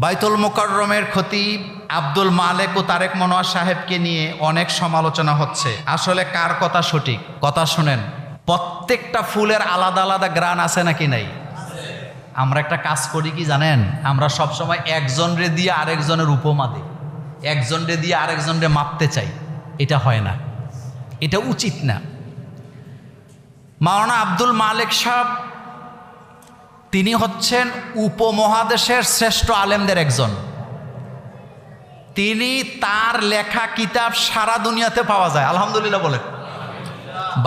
বাইতুল মুকাররমের খতিব আব্দুল মালেক ও তারেক মনোয়ার সাহেবকে নিয়ে অনেক সমালোচনা হচ্ছে। আসলে কার কথা সঠিক? কথা শুনেন, প্রত্যেকটা ফুলের আলাদা আলাদা গ্রান আছে নাকি নাই? আমরা একটা কাজ করি কি জানেন, আমরা সবসময় একজনরে দিয়ে আরেকজনের উপমা দিই, একজনরে দিয়ে আরেকজনরে মাপতে চাই। এটা হয় না, এটা উচিত না। মাওলানা আব্দুল মালেক সাহেব তিনি হচ্ছেন উপমহাদেশের শ্রেষ্ঠ আলেমদের একজন। তিনি তার লেখা কিতাব সারা দুনিয়াতে পাওয়া যায়, আলহামদুলিল্লাহ বলেন।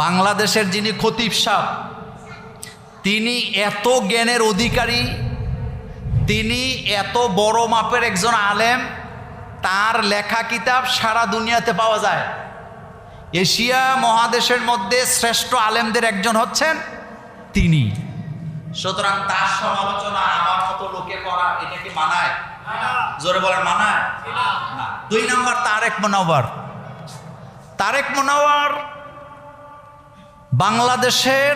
বাংলাদেশের যিনি খতিব সাহেব, তিনি এত জ্ঞানের অধিকারী, তিনি এত বড় মাপের একজন আলেম, তার লেখা কিতাব সারা দুনিয়াতে পাওয়া যায়। এশিয়া মহাদেশের মধ্যে শ্রেষ্ঠ আলেমদের একজন হচ্ছেন তিনি। সুতরাং তার সমালোচনা আমার মতো লোকে করা, এটা কি মানায়? জোরে বলেন, মানায় না। 2 নম্বর, তারেক মনোয়ার। তারেক মনোয়ার বাংলাদেশের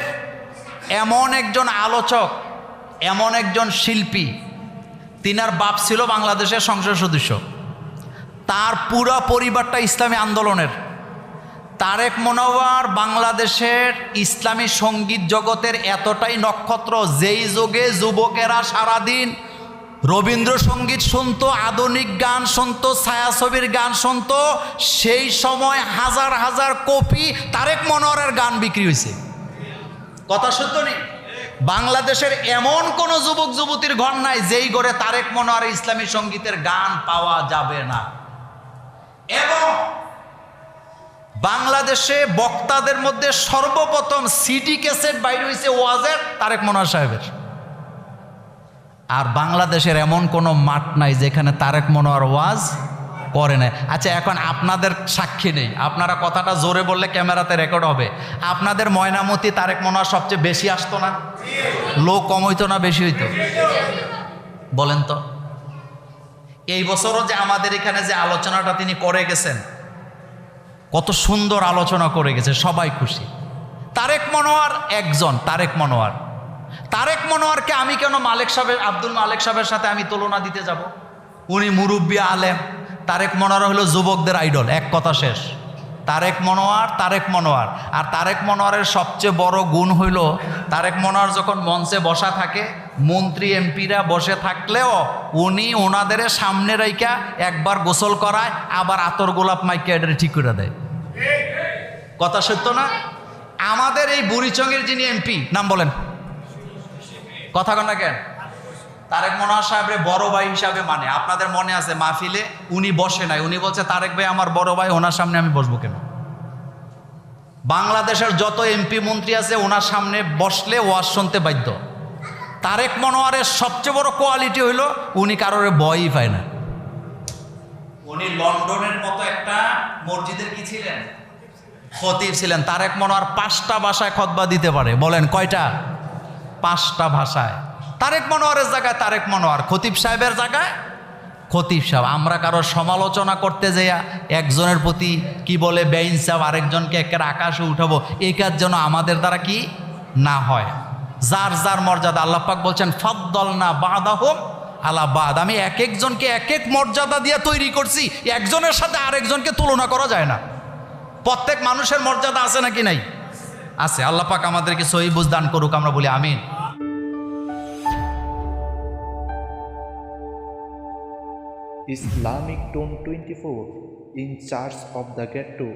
এমন একজন আলোচক, এমন একজন শিল্পী। তিনার বাপ ছিল বাংলাদেশের সংসদ সদস্য, তার পুরো পরিবারটা ইসলামী আন্দোলনের। তারেক মনোয়ার বাংলাদেশের ইসলামী সঙ্গীত জগতের এতটাই নক্ষত্র, যেই যুগে যুবকেরা সারাদিন রবীন্দ্রসঙ্গীত শুনতো, আধুনিক গান শুনতো, ছায়াছবির গান শুনতো, সেই সময় হাজার হাজার কপি তারেক মনোয়ারের গান বিক্রি হয়েছে। কথা সত্য নেই? বাংলাদেশের এমন কোন যুবক যুবতীর ঘর নাই যেই ঘরে তারেক মনোয়ারের ইসলামী সঙ্গীতের গান পাওয়া যাবে না। এবং বাংলাদেশে বক্তাদের মধ্যে সর্বপ্রথম সিডি ক্যাসেট বাইর হয়েছে ওয়াজের তারেক মনোয়ার সাহেবের। আর বাংলাদেশের এমন কোনো মাঠ নাই যেখানে তারেক মনোয়ার ওয়াজ করে না। আচ্ছা, এখন আপনাদের সাক্ষী নেই, আপনারা কথাটা জোরে বললে ক্যামেরাতে রেকর্ড হবে। আপনাদের ময়নামতি তারেক মনোয়ার সবচেয়ে বেশি আসতো না? লোক কম হইতো না বেশি হইতো? বলেন তো। এই বছরও যে আমাদের এখানে যে আলোচনাটা তিনি করে গেছেন, কত সুন্দর আলোচনা করে গেছে, সবাই খুশি। তারেক মনোয়ার একজন, তারেক মনোয়ার। তারেক মনোয়ারকে আমি কেন মালেক সাহেব, আব্দুল মালেক সাহেবের সাথে আমি তুলনা দিতে যাব? উনি মুরব্বী আলেম, তারেক মনোয়ার হলো যুবকদের আইডল। এক কথা শেষ। তারেক মনোয়ার, তারেক মনোয়ার। আর তারেক মনোয়ারের সবচেয়ে বড় গুণ হইল, তারেক মনোয়ার যখন মঞ্চে বসা থাকে, মন্ত্রী এমপিরা বসে থাকলেও উনি ওনাদের সামনে রাইখা একবার গোসল করায়, আবার আতর গোলাপ মাইকে এটা ঠিক করে দেয়। কথা সত্য না? আমাদের এই বুড়িচংয়ের যিনি এমপি, নাম বলেন, কথা কন না কেন? তারেক মনোয়ার সাহেবের বড় ভাই হিসাবে মানে। আপনাদের মনে আছে মাহফিলে উনি বসে নাই, উনি বলছে তারেক ভাই আমার বড় ভাই, ওনার সামনে আমি বসবো কেন? বাংলাদেশের যত এমপি মন্ত্রী আছে ওনার সামনে বসলে ওয়াজ শুনতে বাধ্য। তারেক মনোয়ারের সবচেয়ে বড় কোয়ালিটি হইল উনি কারোর ভয়ই পায় না। উনি লন্ডনের মতো একটা মসজিদের কি ছিলেন? খতিব ছিলেন। তারেক মনোয়ার 5টা ভাষায় খুতবা দিতে পারে। বলেন কয়টা? 5টা ভাষায়। তারেক মনোয়ারের জায়গায় তারেক মনোয়ার, খতিব সাহেবের জায়গায় খতিব সাহেব। আমরা কারো সমালোচনা করতে যাইয়া একজনের প্রতি কি বলে বেইনসাফ, আরেকজনকে একের আকাশে উঠাবো, এই কাজ যেন আমাদের দ্বারা কি না হয়। যার যার মর্যাদা, আল্লাহ পাক বলছেন ফাদ্দালনা বাদাহুম আলা বাদ। আমি এক একজনকে এক এক মর্যাদা দিয়ে তৈরি করছি, একজনের সাথে আরেকজনকে তুলনা করা যায় না। প্রত্যেক মানুষের মর্যাদা আছে নাকি নাই? আছে। আল্লাহ পাক আমাদেরকে সহি বুঝ দান করুক, আমরা বলি আমিন। Islamic Tone 24 in charge of the ghetto